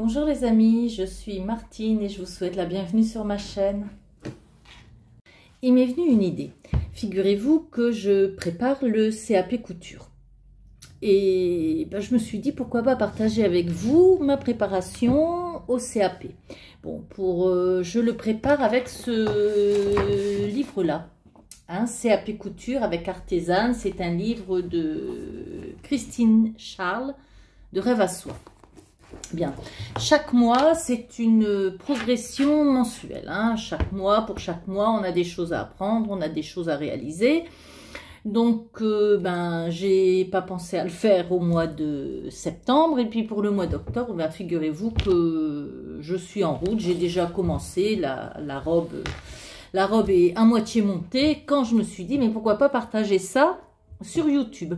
Bonjour les amis, je suis Martine et je vous souhaite la bienvenue sur ma chaîne. Il m'est venu une idée. Figurez-vous que je prépare le CAP couture. Et je me suis dit pourquoi pas partager avec vous ma préparation au CAP. Bon, je le prépare avec ce livre-là. CAP couture avec artisane. C'est un livre de Christine Charles de Rêve à Soi. Bien, chaque mois, c'est une progression mensuelle. Chaque mois, pour chaque mois, on a des choses à apprendre, on a des choses à réaliser. Donc, j'ai pas pensé à le faire au mois de septembre. Et puis, pour le mois d'octobre, figurez-vous que je suis en route. J'ai déjà commencé la robe. La robe est à moitié montée quand je me suis dit, mais pourquoi pas partager ça sur YouTube?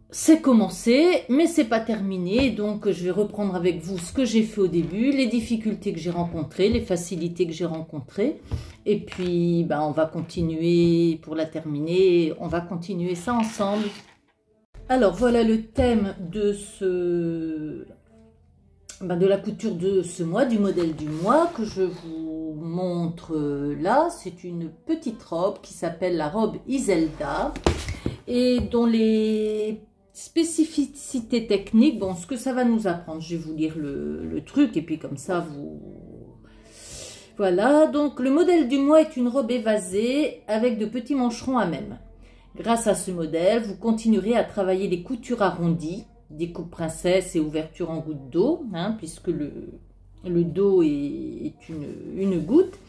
C'est commencé, mais c'est pas terminé, donc je vais reprendre avec vous ce que j'ai fait au début, les difficultés que j'ai rencontrées, les facilités que j'ai rencontrées, et puis on va continuer pour la terminer, on va continuer ça ensemble. Alors voilà le thème de de la couture de ce mois, du modèle du mois que je vous montre là. C'est une petite robe qui s'appelle la robe Iselda et dont les spécificités techniques, ce que ça va nous apprendre, je vais vous lire le truc et puis comme ça vous... Voilà, donc le modèle du mois est une robe évasée avec de petits mancherons à même. Grâce à ce modèle, vous continuerez à travailler les coutures arrondies, découpe princesse et ouverture en goutte d'eau, puisque le dos est une goutte,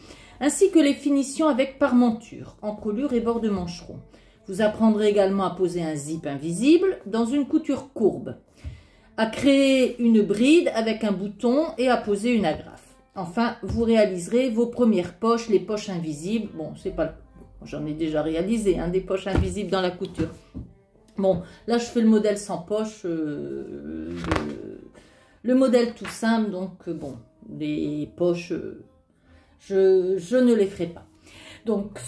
ainsi que les finitions avec parmenture, encolure et bord de mancheron. Vous apprendrez également à poser un zip invisible dans une couture courbe, à créer une bride avec un bouton et à poser une agrafe. Enfin, vous réaliserez vos premières poches, les poches invisibles. Bon, c'est pas... J'en ai déjà réalisé, des poches invisibles dans la couture. Bon, là, je fais le modèle sans poche, le modèle tout simple. Donc, les poches, je ne les ferai pas. Donc,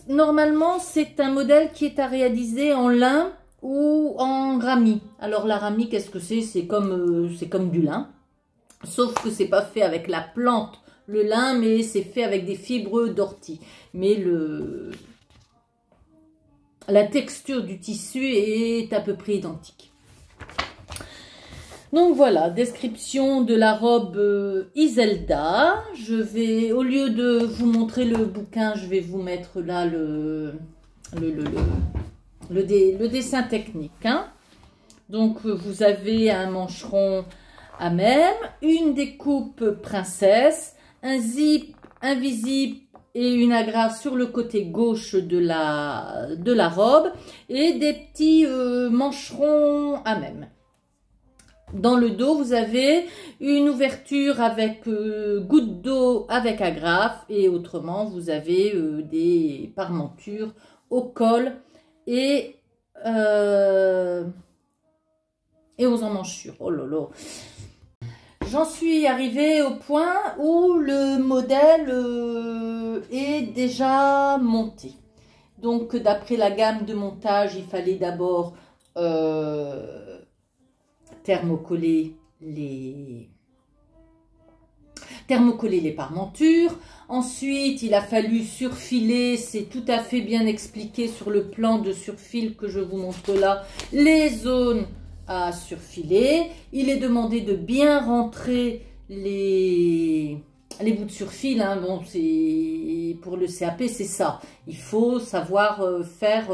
normalement, c'est un modèle qui est à réaliser en lin ou en ramie. Alors, la ramie, qu'est-ce que c'est? C'est comme du lin. Sauf que c'est pas fait avec la plante, le lin, mais c'est fait avec des fibres d'ortie. Mais la texture du tissu est à peu près identique. Donc voilà, description de la robe Iselda. Je vais, au lieu de vous montrer le bouquin, je vais vous mettre là le dessin technique. Donc vous avez un mancheron à même, une découpe princesse, un zip invisible et une agrafe sur le côté gauche de la robe et des petits mancherons à même. Dans le dos, vous avez une ouverture avec goutte d'eau avec agrafe et autrement, vous avez des parmentures au col et aux emmanchures. Oh là là! J'en suis arrivée au point où le modèle est déjà monté. Donc, d'après la gamme de montage, il fallait d'abord thermocoller les parmentures. Ensuite, il a fallu surfiler, c'est tout à fait bien expliqué sur le plan de surfil que je vous montre là, les zones à surfiler. Il est demandé de bien rentrer les bouts de surfil. C'est pour le CAP, c'est ça. Il faut savoir faire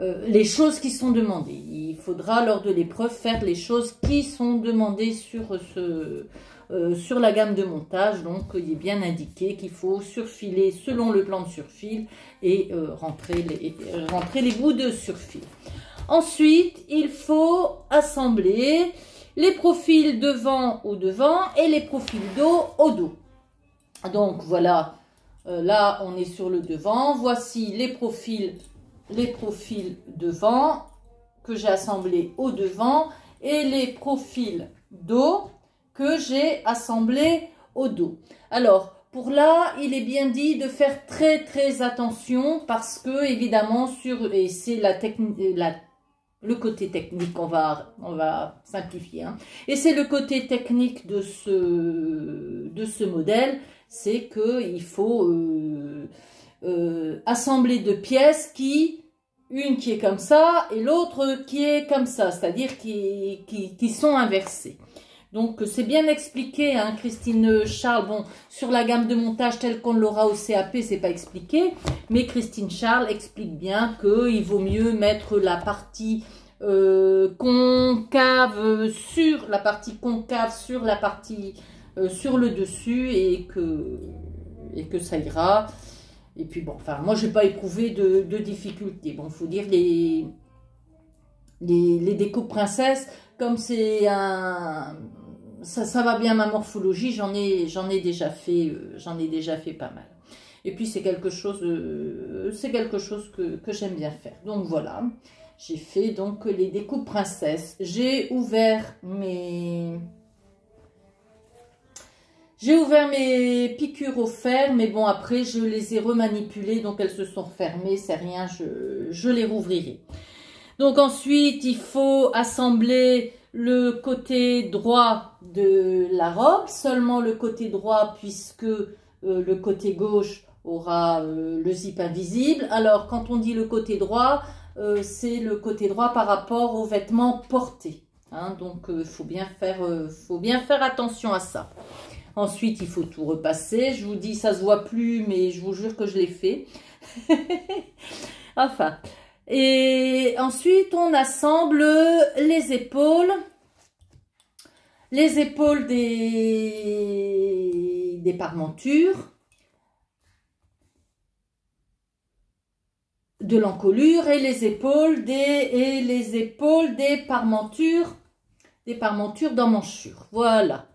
les choses qui sont demandées. Il faudra lors de l'épreuve faire les choses qui sont demandées sur la gamme de montage. Donc il est bien indiqué qu'il faut surfiler selon le plan de surfil et rentrer les bouts de surfil. Ensuite, il faut assembler les profils devant au devant et les profils dos au dos. Donc voilà, là on est sur le devant. Voici les profils devant que j'ai assemblés au devant et les profils dos que j'ai assemblés au dos. Alors, pour là, il est bien dit de faire très très attention parce que évidemment et c'est la le côté technique, on va simplifier, hein. Et c'est le côté technique de ce modèle, c'est qu'il faut assembler deux pièces une qui est comme ça et l'autre qui est comme ça, c'est-à-dire qui sont inversées. Donc c'est bien expliqué, hein, Christine Charles. Bon, sur la gamme de montage telle qu'on l'aura au CAP, c'est pas expliqué, mais Christine Charles explique bien qu'il vaut mieux mettre la partie concave sur la partie sur le dessus et que ça ira. Et puis bon, enfin moi j'ai pas éprouvé de difficultés. Bon, faut dire les découpes princesses, comme c'est ça va bien ma morphologie, j'en ai déjà fait pas mal. Et puis c'est quelque chose que j'aime bien faire. Donc voilà, j'ai fait donc les découpes princesses. J'ai ouvert mes piqûres au fer, mais bon après je les ai remanipulées, donc elles se sont fermées, c'est rien, je les rouvrirai. Donc ensuite il faut assembler le côté droit de la robe, seulement le côté droit puisque le côté gauche aura le zip invisible. Alors quand on dit le côté droit, c'est le côté droit par rapport aux vêtements portés, hein, donc faut bien faire attention à ça. Ensuite il faut tout repasser, je vous dis ça se voit plus mais je vous jure que je l'ai fait. Enfin, et ensuite on assemble les épaules des parmentures, de l'encolure et les épaules des parmentures d'emmanchure, voilà,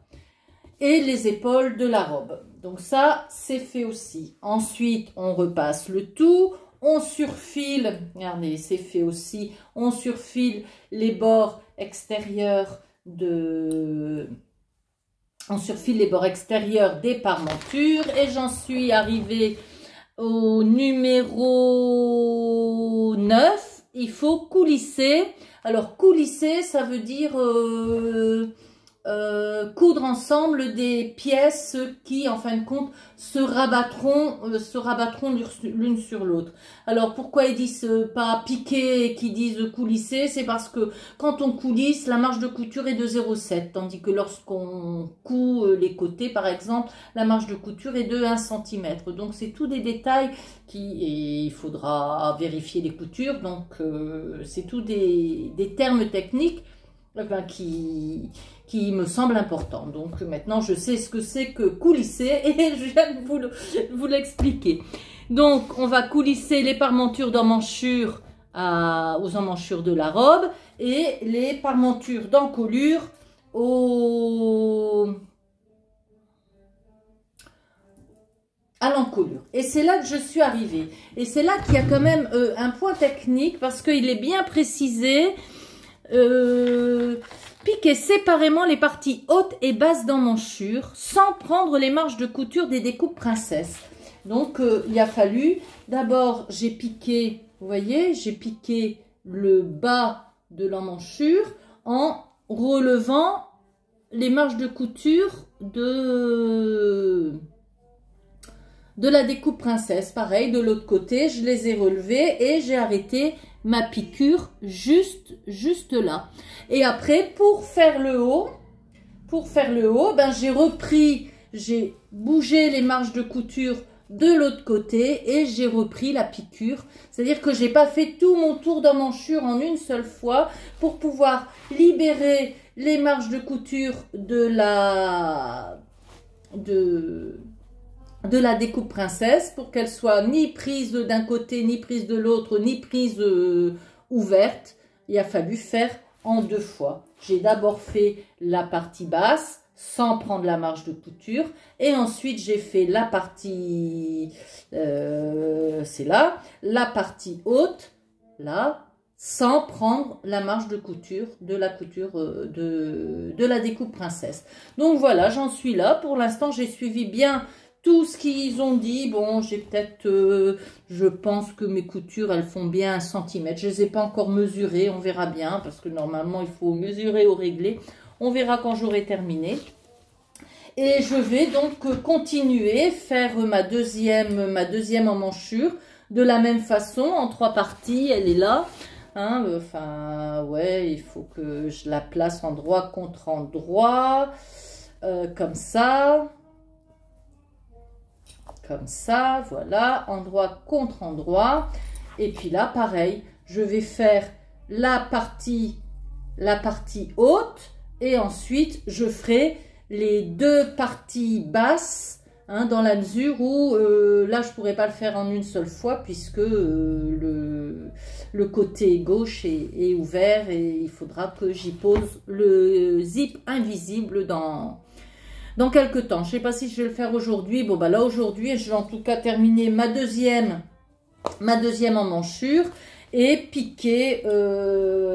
et les épaules de la robe. Donc ça c'est fait aussi. Ensuite on repasse le tout, on surfile, regardez c'est fait aussi, on surfile les bords extérieurs des parmentures et j'en suis arrivée au numéro 9, il faut coulisser. Alors coulisser, ça veut dire coudre ensemble des pièces qui, en fin de compte, se rabattront l'une sur l'autre. Alors pourquoi ils disent pas piquer et qu'ils disent coulisser? C'est parce que quand on coulisse, la marge de couture est de 0,7, tandis que lorsqu'on coud les côtés, par exemple, la marge de couture est de 1 cm. Donc c'est tous des détails et il faudra vérifier les coutures. Donc c'est tous des termes techniques qui me semble important. Donc maintenant je sais ce que c'est que coulisser et je viens de vous l'expliquer. Donc on va coulisser les parmentures d'emmanchure aux emmanchures de la robe et les parmentures d'encolure à l'encolure. Et c'est là que je suis arrivée. Et c'est là qu'il y a quand même un point technique parce qu'il est bien précisé. Piquer séparément les parties hautes et basses d'emmanchure sans prendre les marges de couture des découpes princesses. Donc il a fallu, d'abord j'ai piqué, vous voyez, j'ai piqué le bas de l'emmanchure en relevant les marges de couture de la découpe princesse. Pareil, de l'autre côté, je les ai relevées et j'ai arrêté ma piqûre juste là. Et après, pour faire le haut, ben, j'ai bougé les marges de couture de l'autre côté et j'ai repris la piqûre. C'est-à-dire que j'ai pas fait tout mon tour d'emmanchure en une seule fois pour pouvoir libérer les marges de couture de la découpe princesse pour qu'elle soit ni prise d'un côté, ni prise de l'autre, ni prise ouverte. Il a fallu faire en 2 fois. J'ai d'abord fait la partie basse sans prendre la marge de couture et ensuite j'ai fait la partie, c'est là, la partie haute, là, sans prendre la marge de couture de la découpe princesse. Donc voilà, j'en suis là. Pour l'instant, j'ai suivi bien tout ce qu'ils ont dit. Bon, j'ai peut-être, je pense que mes coutures, elles font bien 1 centimètre. Je ne les ai pas encore mesurées, on verra bien, parce que normalement, il faut mesurer ou régler. On verra quand j'aurai terminé. Et je vais donc continuer, faire ma deuxième emmanchure de la même façon, en 3 parties. Elle est là. Hein, enfin, ouais, il faut que je la place endroit contre endroit. Comme ça. Comme ça, voilà. Endroit contre endroit. Et puis là, pareil, je vais faire la partie haute. Et ensuite, je ferai les 2 parties basses, hein, dans la mesure où là je pourrais pas le faire en une seule fois puisque le côté gauche est ouvert et il faudra que j'y pose le zip invisible dans quelques temps. Je sais pas si je vais le faire aujourd'hui. Bon bah là aujourd'hui je vais en tout cas terminer ma deuxième emmanchure. Et piquer,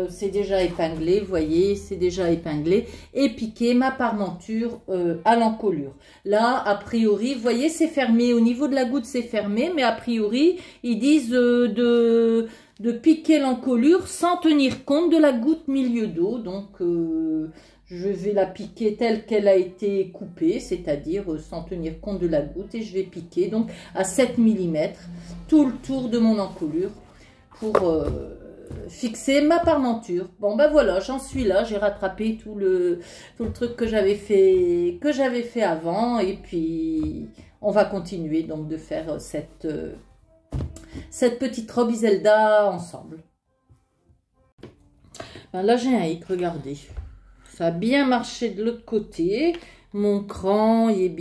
c'est déjà épinglé, vous voyez, c'est déjà épinglé, et piquer ma parmenture à l'encolure. Là, a priori, vous voyez, c'est fermé, au niveau de la goutte, c'est fermé, mais a priori, ils disent de piquer l'encolure sans tenir compte de la goutte milieu d'eau. Donc, je vais la piquer telle qu'elle a été coupée, c'est-à-dire sans tenir compte de la goutte, et je vais piquer donc à 7 mm tout le tour de mon encolure, pour fixer ma parmenture. Bon ben voilà, j'en suis là, j'ai rattrapé tout le truc que j'avais fait avant, et puis on va continuer donc de faire cette petite robe Iselda ensemble. Ben là j'ai un hic, regardez, ça a bien marché de l'autre côté, mon cran il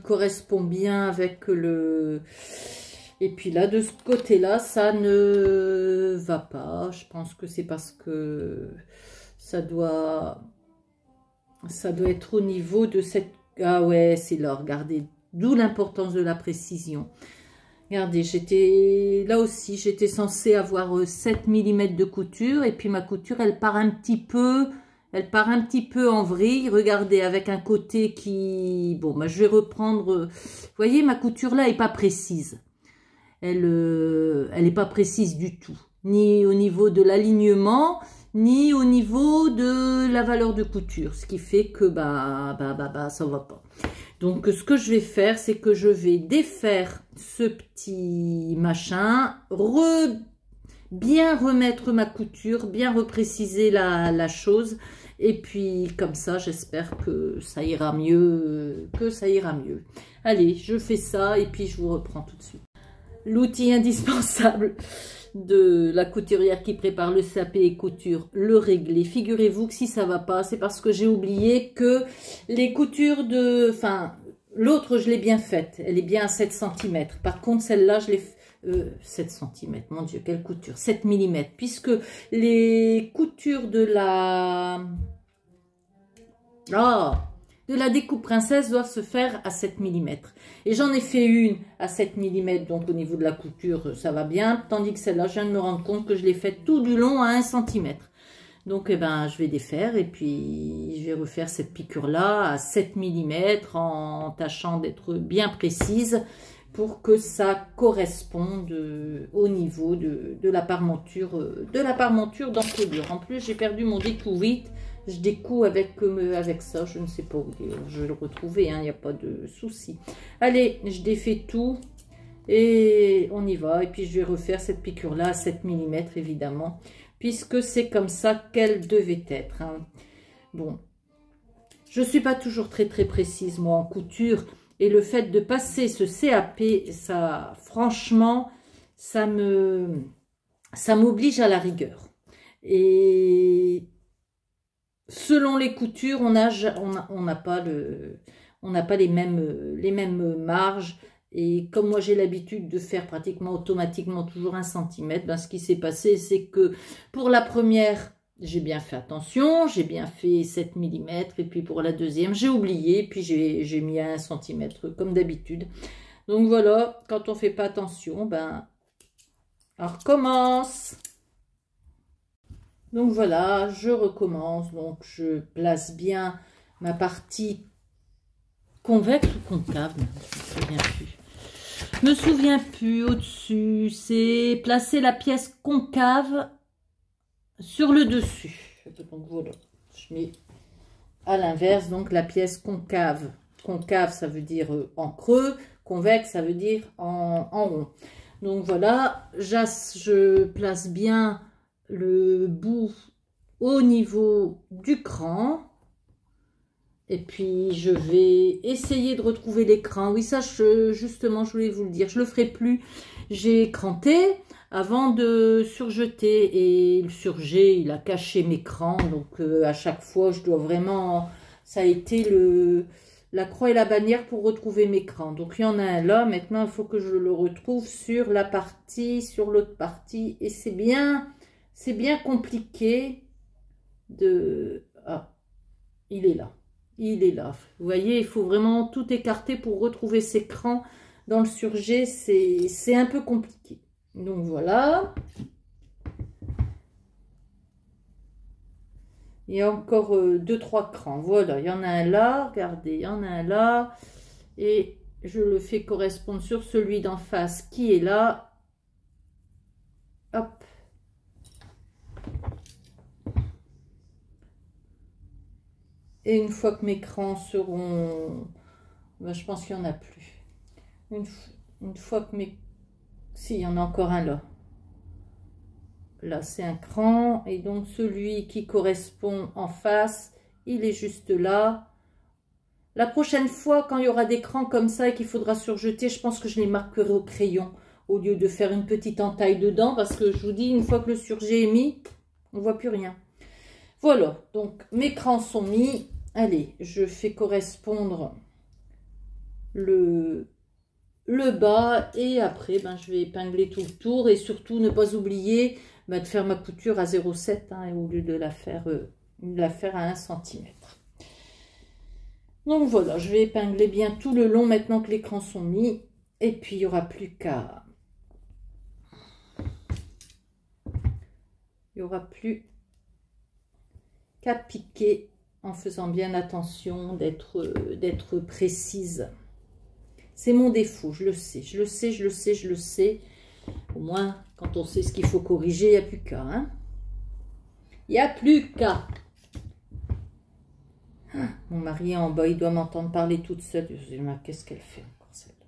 correspond bien avec le... Et puis là, de ce côté-là, ça ne va pas. Je pense que c'est parce que ça doit être au niveau de cette... Ah ouais, c'est là, regardez. D'où l'importance de la précision. Regardez, là aussi, j'étais censée avoir 7 mm de couture. Et puis ma couture, elle part un petit peu en vrille. Regardez, avec un côté qui... Bon, bah, je vais reprendre... Vous voyez, ma couture là n'est pas précise. Elle n'est pas précise du tout, ni au niveau de l'alignement, ni au niveau de la valeur de couture, ce qui fait que ça va pas. Donc ce que je vais faire, c'est que je vais défaire ce petit machin, bien remettre ma couture, bien repréciser la chose, et puis comme ça, j'espère que ça ira mieux, Allez, je fais ça et puis je vous reprends tout de suite. L'outil indispensable de la couturière qui prépare le sapé et couture, le réglé. Figurez-vous que si ça va pas, c'est parce que j'ai oublié que les coutures de... Enfin, l'autre, je l'ai bien faite. Elle est bien à 7 cm. Par contre, celle-là, je l'ai... 7 cm, mon Dieu, quelle couture, 7 mm. Puisque les coutures de la... de la découpe princesse doivent se faire à 7 mm. Et j'en ai fait une à 7 mm, donc au niveau de la couture, ça va bien. Tandis que celle-là, je viens de me rendre compte que je l'ai faite tout du long à 1 cm. Donc, eh ben, je vais défaire et puis je vais refaire cette piqûre-là à 7 mm en tâchant d'être bien précise pour que ça corresponde au niveau de la parmenture d'encolure. En plus, j'ai perdu mon découvrite. Je découds avec ça, je ne sais pas où je vais le retrouver, il n'y a pas de souci. Allez, je défais tout et on y va. Et puis je vais refaire cette piqûre-là à 7 mm évidemment, puisque c'est comme ça qu'elle devait être. Hein. Bon, je ne suis pas toujours très précise moi en couture, et le fait de passer ce CAP, ça, franchement, ça m'oblige à la rigueur. Et... selon les coutures, on n'a pas les mêmes marges. Et comme moi j'ai l'habitude de faire pratiquement automatiquement toujours 1 cm, ben ce qui s'est passé, c'est que pour la première, j'ai bien fait attention, j'ai bien fait 7 mm, et puis pour la deuxième, j'ai oublié, puis j'ai mis à 1 cm comme d'habitude. Donc voilà, quand on fait pas attention, ben on recommence. Donc voilà, je recommence, donc je place bien ma partie convexe ou concave, je me souviens plus. Je me souviens plus. Au-dessus, c'est placer la pièce concave sur le dessus. Donc voilà, je mets à l'inverse donc la pièce concave. Concave, ça veut dire en creux. Convexe, ça veut dire en rond. Donc voilà, je place bien le bout au niveau du cran. Et puis, je vais essayer de retrouver l'écran. Oui, ça, justement, je voulais vous le dire. Je ne le ferai plus. J'ai cranté avant de surjeter. Et le surjet, il a caché mes crans. Donc, à chaque fois, je dois vraiment... Ça a été la croix et la bannière pour retrouver mes crans. Donc, il y en a un là. Maintenant, il faut que je le retrouve sur la partie, sur l'autre partie. Et c'est bien compliqué de... Ah, il est là. Il est là. Vous voyez, il faut vraiment tout écarter pour retrouver ses crans. Dans le surjet, c'est un peu compliqué. Donc voilà. Il y a encore 2-3 crans. Voilà, il y en a un là. Regardez, il y en a un là. Et je le fais correspondre sur celui d'en face qui est là. Hop. Et une fois que mes crans seront... Ben, je pense qu'il n'y en a plus. Une fois que mes... Si, il y en a encore un là. Là, c'est un cran. Et donc, celui qui correspond en face, il est juste là. La prochaine fois, quand il y aura des crans comme ça et qu'il faudra surjeter, je pense que je les marquerai au crayon au lieu de faire une petite entaille dedans. Parce que je vous dis, une fois que le surjet est mis, on ne voit plus rien. Voilà, donc mes crans sont mis. Allez, je fais correspondre le bas et après, ben, je vais épingler tout le tour et surtout ne pas oublier de faire ma couture à 0,7 hein, au lieu de la faire à 1 cm. Donc voilà, je vais épingler bien tout le long maintenant que les crans sont mis et puis il n'y aura plus qu'à... qu'à piquer en faisant bien attention d'être précise. C'est mon défaut, je le sais, je le sais, je le sais, je le sais. Au moins, quand on sait ce qu'il faut corriger, il n'y a plus qu'à. Hein. Il n'y a plus qu'à. Ah, mon mari est en bas, il doit m'entendre parler toute seule. Je me dis, qu'est-ce qu'elle fait encore celle-là?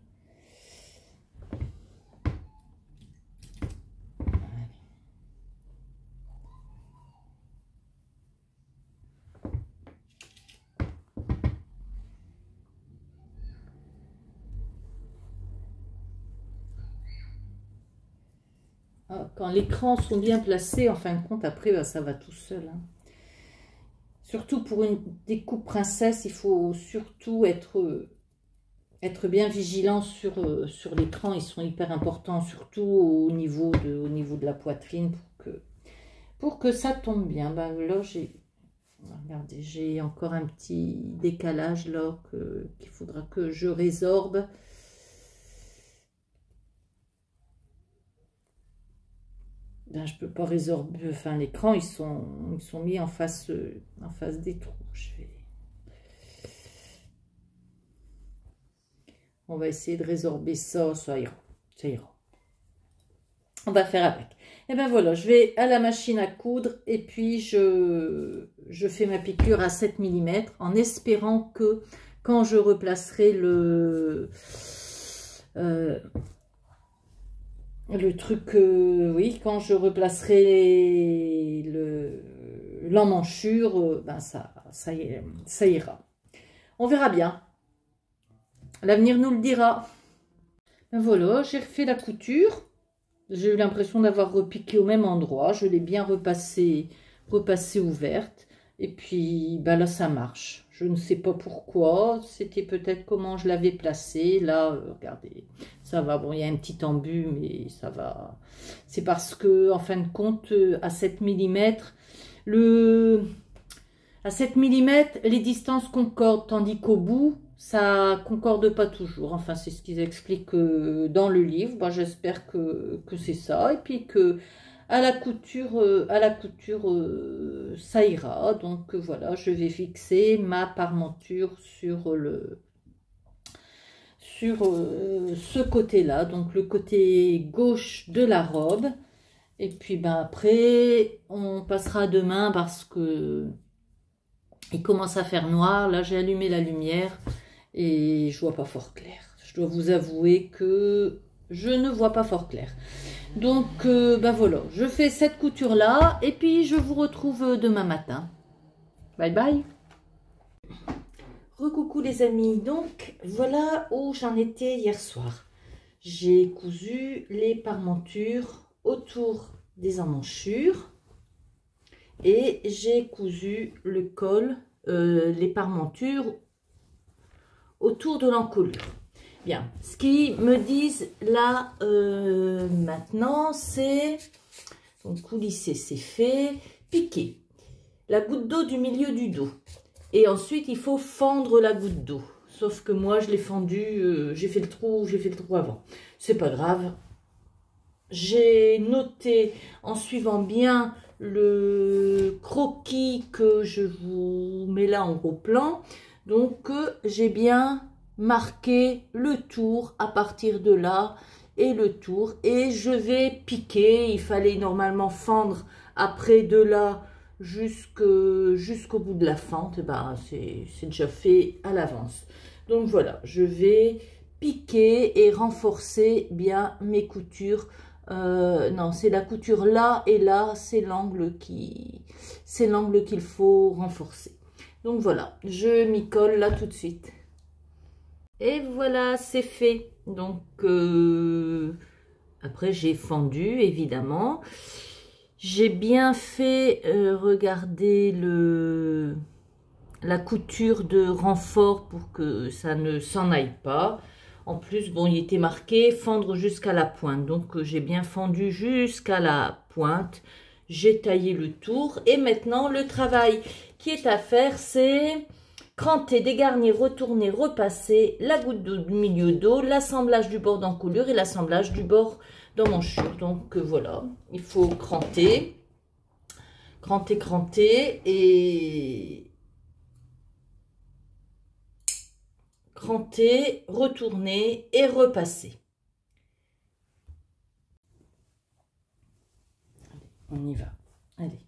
Quand les crans sont bien placés, en fin de compte, après, bah, ça va tout seul. Hein. Surtout pour une découpe princesse, il faut surtout être bien vigilant sur les crans. Ils sont hyper importants, surtout au niveau de la poitrine, pour que ça tombe bien. Bah, là, regardez, j'ai encore un petit décalage là qu'il faudra que je résorbe. Ben, je peux pas résorber, enfin l'écran ils sont mis en face des trous. On va essayer de résorber ça, ça ira, ça ira. On va faire avec. Et ben voilà, je vais à la machine à coudre et puis je fais ma piqûre à 7 mm en espérant que quand je replacerai le truc, oui, quand je replacerai l'emmanchure, ben ça ira. On verra bien. L'avenir nous le dira. Ben voilà, j'ai refait la couture. J'ai eu l'impression d'avoir repiqué au même endroit. Je l'ai bien repassée ouverte. Et puis, ben là, ça marche. Je ne sais pas pourquoi. C'était peut-être comment je l'avais placée. Là, regardez, ça va. Bon, il y a un petit embu, mais ça va. C'est parce que, en fin de compte, à 7 mm, à 7 mm, les distances concordent, tandis qu'au bout, ça concorde pas toujours. Enfin, c'est ce qu'ils expliquent dans le livre. Bon, j'espère que c'est ça. Et puis que à la couture, ça ira. Donc voilà, je vais fixer ma parmenture sur sur ce côté-là, donc le côté gauche de la robe. Et puis ben après, on passera demain parce que il commence à faire noir. Là, j'ai allumé la lumière et je vois pas fort clair. Je dois vous avouer que je ne vois pas fort clair. Donc, ben voilà, je fais cette couture-là et puis je vous retrouve demain matin. Bye bye. Recoucou les amis, donc voilà où j'en étais hier soir. J'ai cousu les parmentures autour des emmanchures et j'ai cousu le col, les parmentures autour de l'encolure. Bien, ce qu'ils me disent là maintenant, c'est donc coulisser, c'est fait, piquer la goutte d'eau du milieu du dos. Et ensuite, il faut fendre la goutte d'eau. Sauf que moi, je l'ai fendue, j'ai fait le trou avant. C'est pas grave. J'ai noté en suivant bien le croquis que je vous mets là en gros plan. Donc, j'ai bien marqué le tour à partir de là et le tour. Et je vais piquer. Il fallait normalement fendre après de là jusqu'au bout de la fente. Ben, c'est déjà fait à l'avance. Donc voilà, je vais piquer et renforcer bien mes coutures. Non, c'est la couture là et là, c'est l'angle qu'il faut renforcer. Donc voilà, je m'y colle là tout de suite. Et voilà, c'est fait. Donc après j'ai fendu évidemment. J'ai bien fait regarder la couture de renfort pour que ça ne s'en aille pas. En plus, bon, il était marqué fendre jusqu'à la pointe. Donc, j'ai bien fendu jusqu'à la pointe. J'ai taillé le tour. Et maintenant, le travail qui est à faire, c'est cranter, dégarnir, retourner, repasser la goutte d'eau du milieu d'eau, l'assemblage du bord d'encolure et l'assemblage du bord d'emmanchure. Donc, voilà, il faut cranter, et cranter, retourner et repasser. Allez, on y va. Allez.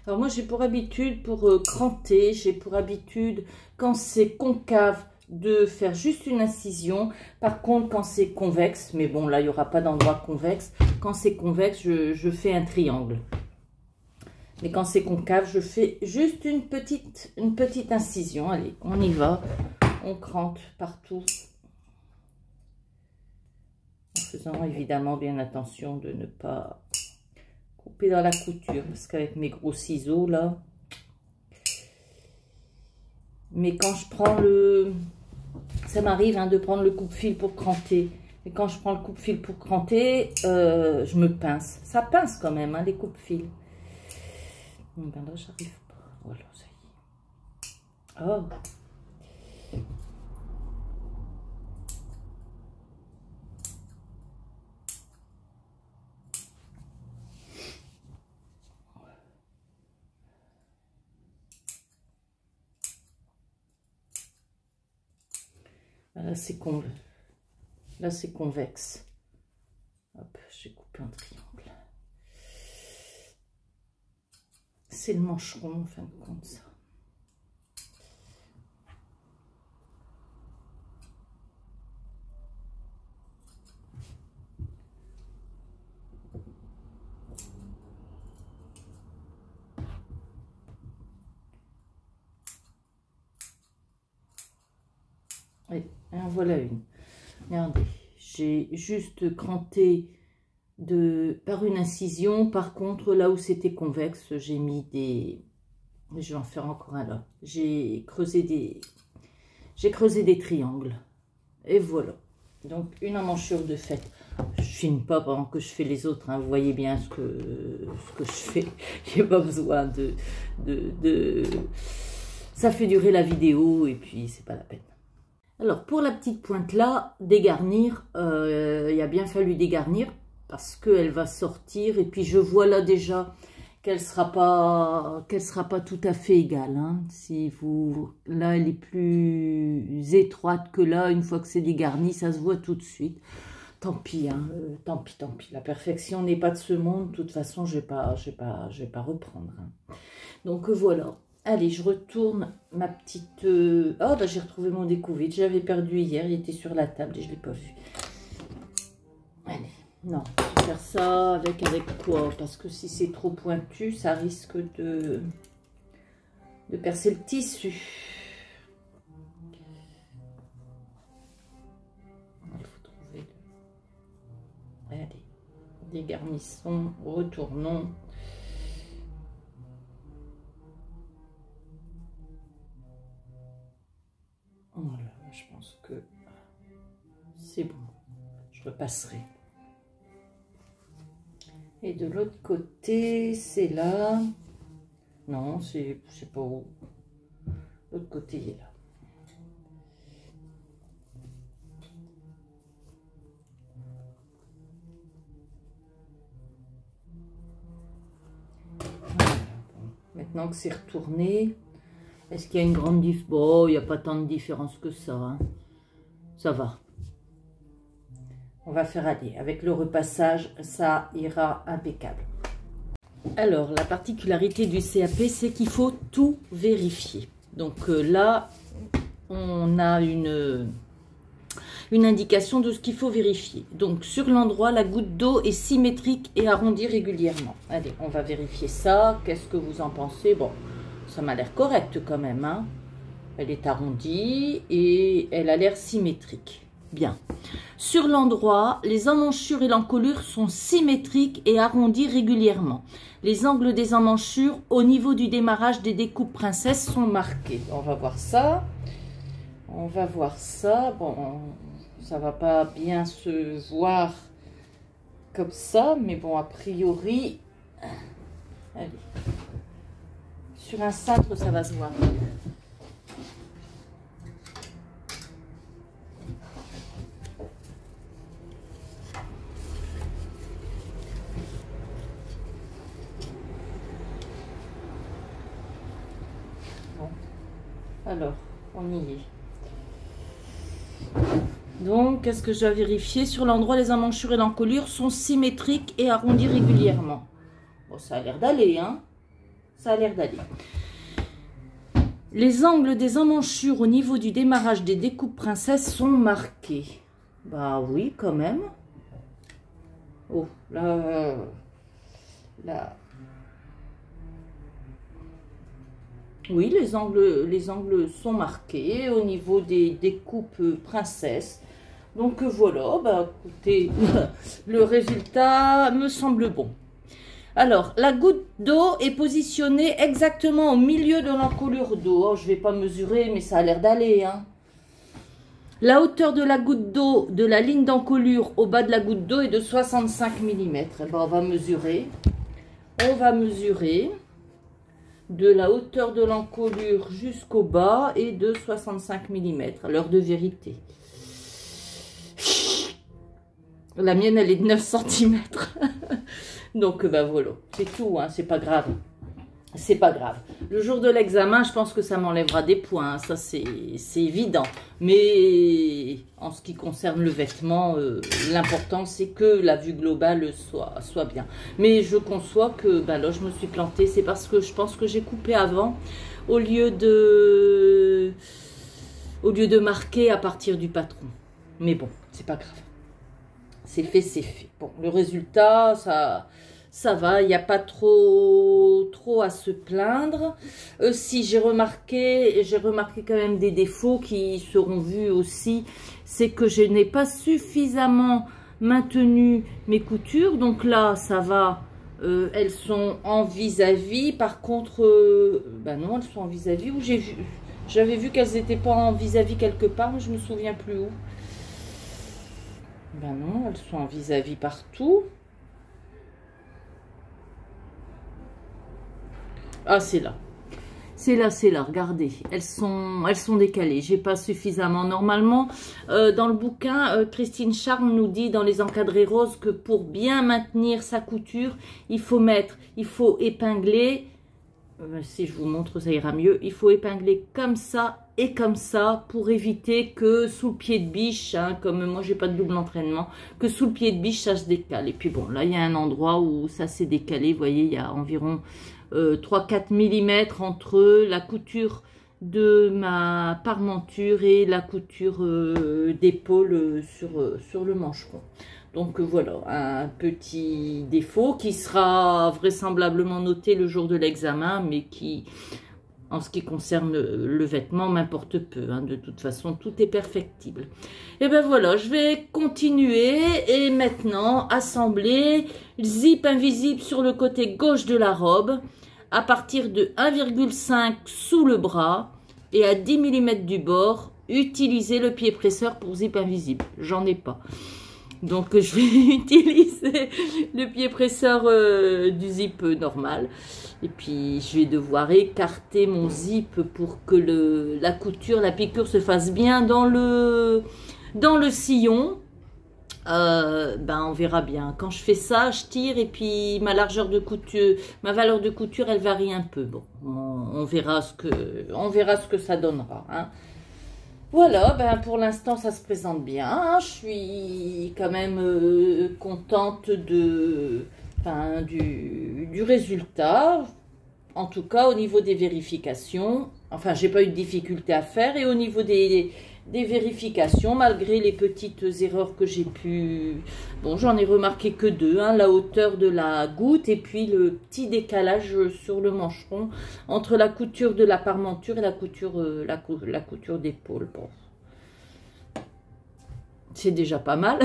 Alors moi j'ai pour habitude, pour cranter, j'ai pour habitude quand c'est concave de faire juste une incision. Par contre quand c'est convexe, mais bon là il n'y aura pas d'endroit convexe, quand c'est convexe je fais un triangle. Mais quand c'est concave je fais juste une petite incision. Allez, on y va, on crante partout. En faisant évidemment bien attention de ne pas couper dans la couture parce qu'avec mes gros ciseaux là, mais quand je prends ça m'arrive de prendre le coupe-fil pour cranter, et quand je prends le coupe-fil pour cranter je me pince, ça pince quand même les coupe-fils. Ben là j'arrive pas, voilà ça y est. Oh, là c'est convexe. Hop, j'ai coupé un triangle. C'est le mancheron en fin de compte ça. Et en voilà une. Regardez, j'ai juste cranté par une incision. Par contre, là où c'était convexe, j'ai mis des... Je vais en faire encore un là. J'ai creusé des triangles. Et voilà. Donc, une emmanchure de fait. Je filme pas pendant que je fais les autres. Vous voyez bien ce que je fais. J'ai pas besoin Ça fait durer la vidéo et puis c'est pas la peine. Alors, pour la petite pointe là, dégarnir, il a bien fallu dégarnir parce qu'elle va sortir. Et puis, je vois là déjà qu'elle sera pas tout à fait égale. Hein. Si vous, là, elle est plus étroite que là. Une fois que c'est dégarni, ça se voit tout de suite. Tant pis, hein, tant pis, tant pis. La perfection n'est pas de ce monde. De toute façon, je vais pas reprendre. Hein. Donc, voilà. Allez, je retourne ma petite... Oh, bah, j'ai retrouvé mon découverte. Je l'avais perdu hier. Il était sur la table et je ne l'ai pas vu. Allez, non. Je vais faire ça avec quoi? Parce que si c'est trop pointu, ça risque de percer le tissu. Il faut trouver... Allez, dégarnissons, retournons. Voilà, je pense que c'est bon. Je repasserai. Et de l'autre côté, c'est là. Non, c'est pas où. L'autre côté, il est là. Voilà. Bon. Maintenant que c'est retourné, est-ce qu'il y a une grande différence? Bon, il n'y a pas tant de différence que ça. Hein. Ça va. On va faire aller. Avec le repassage, ça ira impeccable. Alors, la particularité du CAP, c'est qu'il faut tout vérifier. Donc là, on a une indication de ce qu'il faut vérifier. Donc, sur l'endroit, la goutte d'eau est symétrique et arrondie régulièrement. Allez, on va vérifier ça. Qu'est-ce que vous en pensez? Bon, ça m'a l'air correct quand même. Hein. Elle est arrondie et elle a l'air symétrique. Bien. Sur l'endroit, les emmanchures et l'encolure sont symétriques et arrondis régulièrement. Les angles des emmanchures au niveau du démarrage des découpes princesses sont marqués. On va voir ça. On va voir ça. Bon, ça va pas bien se voir comme ça, mais bon, a priori, allez. Sur un cintre, ça va se voir. Alors, on y est. Donc, qu'est-ce que je dois vérifier? Sur l'endroit, les emmanchures et l'encolure sont symétriques et arrondis régulièrement. Bon, ça a l'air d'aller, hein? Ça a l'air d'aller. Les angles des emmanchures au niveau du démarrage des découpes princesses sont marqués. Bah oui, quand même. Oh, là... là... Oui, les angles sont marqués au niveau des découpes princesses. Donc voilà, bah écoutez, le résultat me semble bon. Alors, la goutte d'eau est positionnée exactement au milieu de l'encolure d'eau. Oh, je ne vais pas mesurer, mais ça a l'air d'aller. Hein. La hauteur de la goutte d'eau de la ligne d'encolure au bas de la goutte d'eau est de 65 mm. Eh ben, on va mesurer. On va mesurer. De la hauteur de l'encolure jusqu'au bas et de 65 mm, l'heure de vérité. La mienne, elle est de 9 cm. Donc, ben voilà, c'est tout, hein, c'est pas grave. C'est pas grave. Le jour de l'examen, je pense que ça m'enlèvera des points, hein, ça c'est évident. Mais en ce qui concerne le vêtement, l'important c'est que la vue globale soit bien. Mais je conçois que ben là je me suis plantée, c'est parce que je pense que j'ai coupé avant au lieu de marquer à partir du patron. Mais bon, c'est pas grave. C'est fait, c'est fait. Bon, le résultat, ça va, il n'y a pas trop à se plaindre. Si j'ai remarqué quand même des défauts qui seront vus aussi, c'est que je n'ai pas suffisamment maintenu mes coutures. Donc là, ça va, elles sont en vis-à-vis. Par contre, ben non, elles sont en vis-à-vis. Où j'avais vu qu'elles n'étaient pas en vis-à-vis quelque part, mais je me souviens plus où. Ben non, elles sont en vis-à-vis partout. Ah, c'est là. lacets là, regardez, elles sont décalées. J'ai pas suffisamment. Normalement, dans le bouquin, Christine Charles nous dit dans les encadrés roses que pour bien maintenir sa couture, il faut épingler. Si je vous montre, ça ira mieux. Il faut épingler comme ça et comme ça pour éviter que sous le pied de biche, hein, comme moi j'ai pas de double entraînement, que sous le pied de biche ça se décale. Et puis bon, là il y a un endroit où ça s'est décalé. Vous voyez, il y a environ 3-4 mm entre la couture de ma parmenture et la couture d'épaule sur le mancheron. Donc voilà, un petit défaut qui sera vraisemblablement noté le jour de l'examen, mais qui, en ce qui concerne le vêtement, m'importe peu. Hein. De toute façon, tout est perfectible. Et ben voilà, je vais continuer et maintenant assembler le zip invisible sur le côté gauche de la robe à partir de 1,5 sous le bras et à 10 mm du bord. Utiliser le pied presseur pour zip invisible. J'en ai pas. Donc je vais utiliser le pied presseur du zip normal. Et puis je vais devoir écarter mon zip pour que la piqûre se fasse bien dans le sillon. On verra bien. Quand je fais ça, je tire et puis ma valeur de couture, elle varie un peu. Bon, on verra ce que ça donnera. Hein. Voilà, pour l'instant ça se présente bien, hein. Je suis quand même contente du résultat, en tout cas au niveau des vérifications. Enfin, j'ai pas eu de difficulté à faire et au niveau des vérifications, malgré les petites erreurs que j'ai pu... Bon, j'en ai remarqué que deux, hein, la hauteur de la goutte et puis le petit décalage sur le mancheron entre la couture de la parmenture et la couture d'épaule. Bon. C'est déjà pas mal.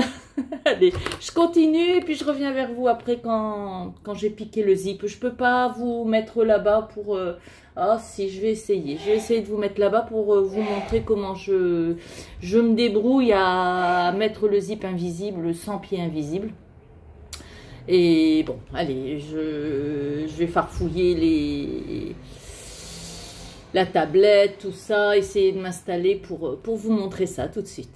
Allez, je continue et puis je reviens vers vous après quand j'ai piqué le zip. Je peux pas vous mettre là-bas pour... Ah si, je vais essayer. Je vais essayer de vous mettre là-bas pour vous montrer comment je me débrouille à mettre le zip invisible sans pied invisible. Et bon, allez, je vais farfouiller la tablette, tout ça, essayer de m'installer pour vous montrer ça tout de suite.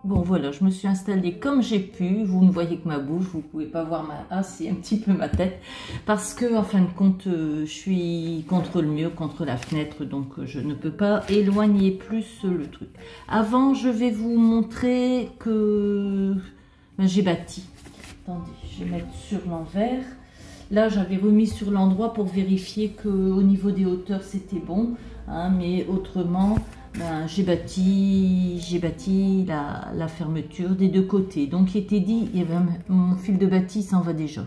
Bon voilà, je me suis installée comme j'ai pu. Vous ne voyez que ma bouche, vous ne pouvez pas voir c'est un petit peu ma tête. Parce que en fin de compte, je suis contre le mur, contre la fenêtre. Donc je ne peux pas éloigner plus le truc. Avant, je vais vous montrer que j'ai bâti. Attendez, je vais mettre sur l'envers. Là, j'avais remis sur l'endroit pour vérifier qu'au niveau des hauteurs, c'était bon. Hein, mais autrement... j'ai bâti la fermeture des deux côtés. Donc il était dit, mon fil de bâti s'en va déjà.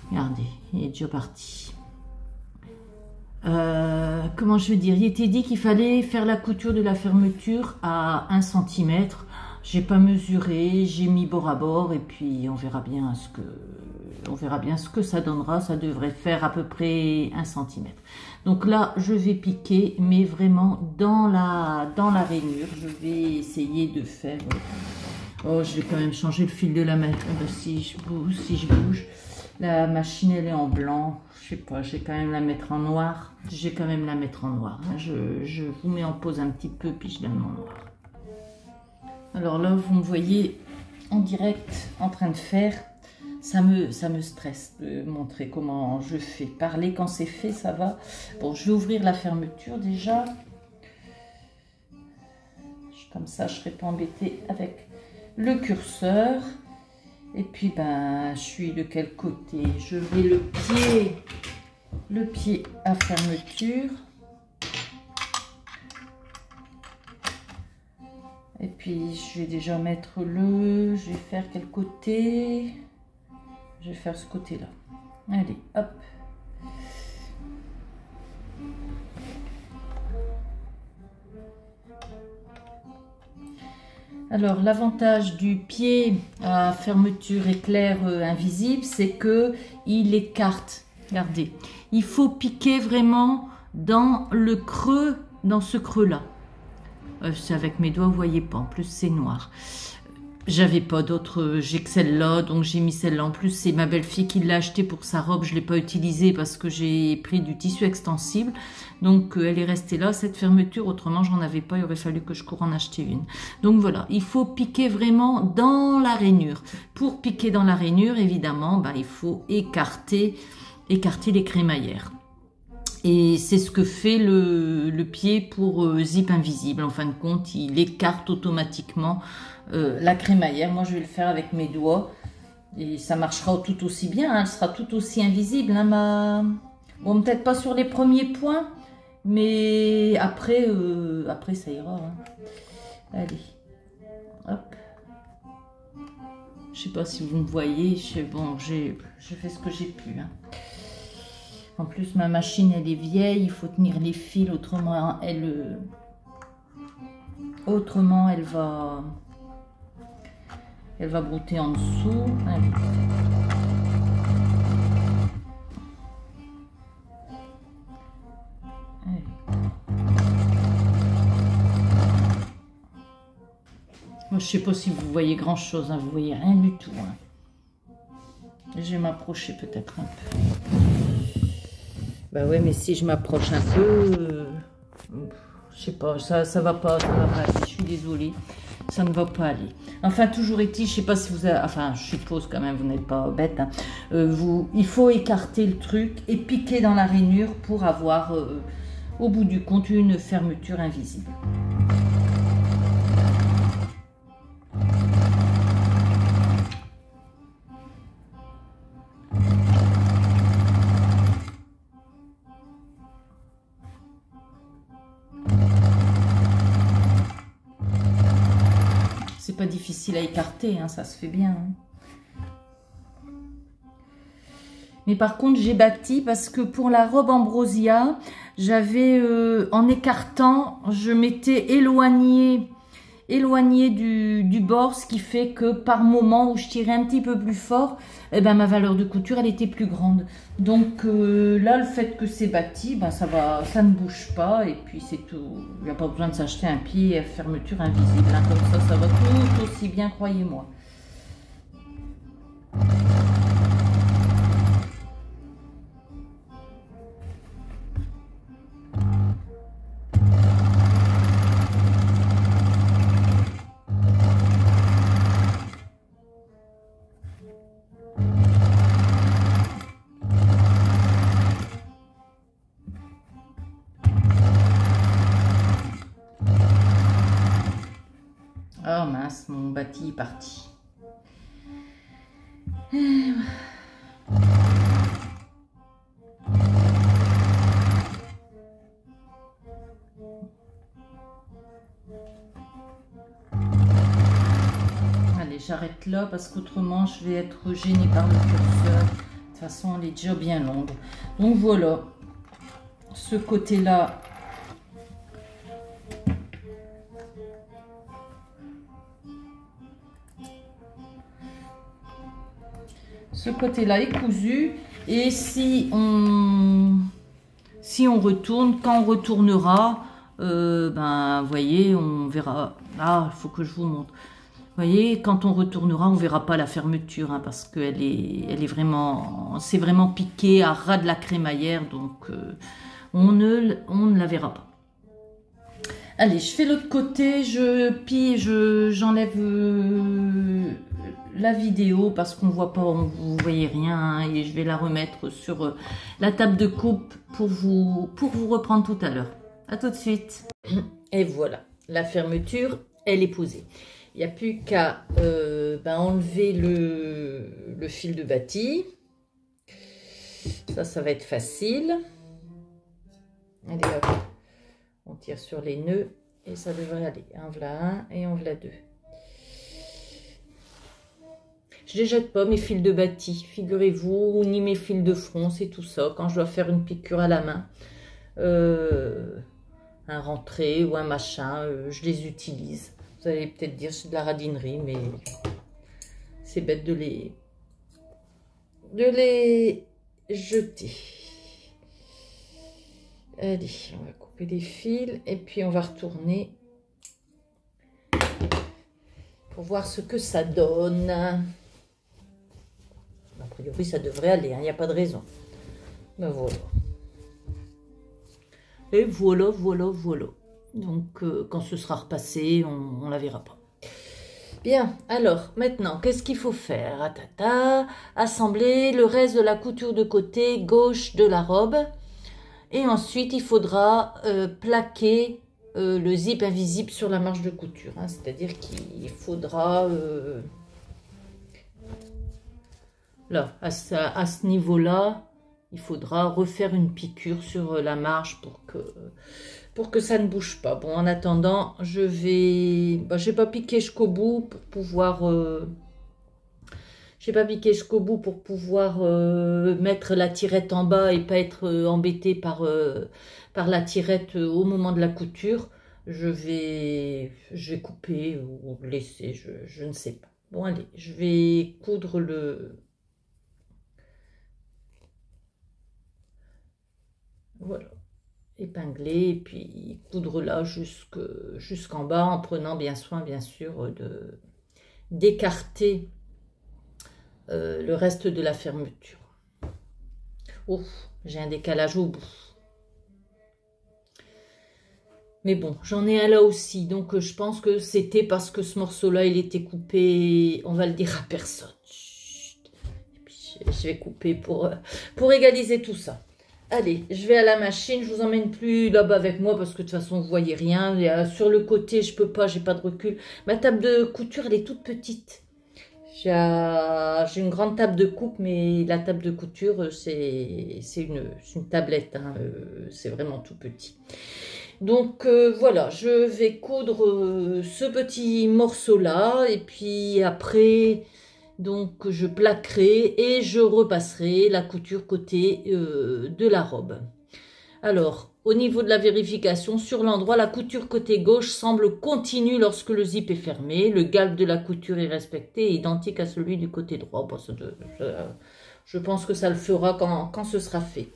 Regardez, il est déjà parti. Comment je veux dire, il était dit qu'il fallait faire la couture de la fermeture à 1 cm. J'ai pas mesuré, j'ai mis bord à bord et puis on verra bien ce que ça donnera. Ça devrait faire à peu près 1 cm. Donc là, je vais piquer, mais vraiment dans la rainure. Je vais essayer de faire... Oh, je vais quand même changer le fil de la machine. Si je bouge, la machine, elle est en blanc. Je sais pas, je vais quand même la mettre en noir. Je vous mets en pause un petit peu, puis je la mets en noir. Alors là, vous me voyez en direct en train de faire... Ça me stresse de montrer comment je fais. Parler quand c'est fait, ça va. Bon, je vais ouvrir la fermeture déjà. Comme ça, je ne serai pas embêtée avec le curseur. Et puis, je suis de quel côté? Je vais le pied à fermeture. Et puis, je vais déjà mettre je vais faire quel côté? Je vais faire ce côté-là. Allez, hop. Alors, l'avantage du pied à fermeture éclair invisible, c'est que il écarte. Regardez, il faut piquer vraiment dans le creux, dans ce creux-là. C'est avec mes doigts, vous voyez pas. En plus, c'est noir. j'avais pas d'autres, j'ai que celle-là, donc j'ai mis celle-là. En plus, c'est ma belle-fille qui l'a acheté pour sa robe, je l'ai pas utilisée parce que j'ai pris du tissu extensible. Donc, elle est restée là, cette fermeture, autrement, j'en avais pas, il aurait fallu que je cours en acheter une. Donc voilà, il faut piquer vraiment dans la rainure. Pour piquer dans la rainure, évidemment, ben, il faut écarter les crémaillères. Et c'est ce que fait le pied pour zip invisible. En fin de compte, il écarte automatiquement la crémaillère. Moi, je vais le faire avec mes doigts. Et ça marchera tout aussi bien. Hein. Elle sera tout aussi invisible. Hein, bon, peut-être pas sur les premiers points. Mais après, après ça ira. Hein. Allez. Hop. Je sais pas si vous me voyez. Bon, j'ai fait ce que j'ai pu. Hein. En plus, ma machine, elle est vieille, il faut tenir les fils, autrement, elle va brouter en dessous. Allez. Allez. Moi, je sais pas si vous voyez grand chose, hein, vous voyez rien du tout. Hein. Je vais m'approcher peut-être un peu. Bah ouais, mais si je m'approche un peu, je sais pas, ça va pas aller, je suis désolée, ça ne va pas aller. Enfin, toujours est-il, je sais pas si vous avez, enfin, je suppose quand même, vous n'êtes pas bête, hein, il faut écarter le truc et piquer dans la rainure pour avoir, au bout du compte, une fermeture invisible. C'est pas difficile à écarter, hein, ça se fait bien. Hein. Mais par contre, j'ai bâti parce que pour la robe Ambrosia, j'avais, en écartant, je m'étais éloignée du bord, ce qui fait que par moment où je tirais un petit peu plus fort, eh ben, ma valeur de couture, elle était plus grande. Donc là, le fait que c'est bâti, ben, ça ne bouge pas et puis c'est tout. Il n'y a pas besoin de s'acheter un pied à fermeture invisible. Hein. Comme ça va tout aussi bien, croyez-moi. Oh mince, mon bâti est parti. Allez, j'arrête là parce qu'autrement je vais être gênée par le curseur. De toute façon, elle est déjà bien longue. Donc voilà, ce côté-là. Ce côté-là est cousu et si on retourne, quand on retournera, ben vous voyez, on verra. Ah, il faut que je vous montre. Vous voyez, quand on retournera, on verra pas la fermeture hein, parce qu'elle est vraiment, c'est vraiment piqué à ras de la crémaillère, donc on ne la verra pas. Allez, je fais l'autre côté, j'enlève la vidéo parce qu'on voit pas, vous voyez rien hein, et je vais la remettre sur la table de coupe pour vous reprendre tout à l'heure. À tout de suite. Et voilà, la fermeture, elle est posée. Il n'y a plus qu'à enlever le fil de bâti. Ça va être facile. Allez hop. On tire sur les nœuds et ça devrait aller. En voilà un et en voilà deux. Je ne les jette pas mes fils de bâti, figurez-vous, ni mes fils de fronce et tout ça. Quand je dois faire une piqûre à la main, un rentré ou un machin, je les utilise. Vous allez peut-être dire c'est de la radinerie, mais c'est bête de les jeter. Allez, on va couper des fils et puis on va retourner pour voir ce que ça donne. A priori, ça devrait aller, il n'y a pas de raison. Ben voilà. Et voilà, voilà, voilà. Donc, quand ce sera repassé, on la verra pas. Bien, alors, maintenant, qu'est-ce qu'il faut faire? Assembler le reste de la couture de côté gauche de la robe. Et ensuite, il faudra plaquer le zip invisible sur la marge de couture. Hein, c'est-à-dire qu'il faudra... là, à ce niveau-là, il faudra refaire une piqûre sur la marge pour que ça ne bouge pas. Bon, en attendant, je vais... j'ai pas piqué jusqu'au bout pour pouvoir... j'ai pas piqué jusqu'au bout pour pouvoir mettre la tirette en bas et pas être embêtée par la tirette au moment de la couture. Je vais couper ou laisser, je ne sais pas. Bon, allez, je vais coudre le... Voilà. Épingler et puis coudre là jusqu'en bas en prenant bien soin, bien sûr, d'écarter le reste de la fermeture. Oh, j'ai un décalage au bout. Mais bon, j'en ai un là aussi, donc je pense que c'était parce que ce morceau-là, il était coupé, on va le dire à personne. Chut. Et puis je vais couper pour égaliser tout ça. Allez, je vais à la machine, je vous emmène plus là-bas avec moi parce que de toute façon, vous voyez rien. Et, sur le côté, je peux pas, j'ai pas de recul. Ma table de couture, elle est toute petite. J'ai une grande table de coupe, mais la table de couture, c'est une tablette. Hein, c'est vraiment tout petit. Donc voilà, je vais coudre ce petit morceau-là. Et puis après... Donc, je plaquerai et je repasserai la couture côté de la robe. Alors, au niveau de la vérification, sur l'endroit, la couture côté gauche semble continue lorsque le zip est fermé. Le galbe de la couture est respecté et identique à celui du côté droit. Bon, je pense que ça le fera quand ce sera fait.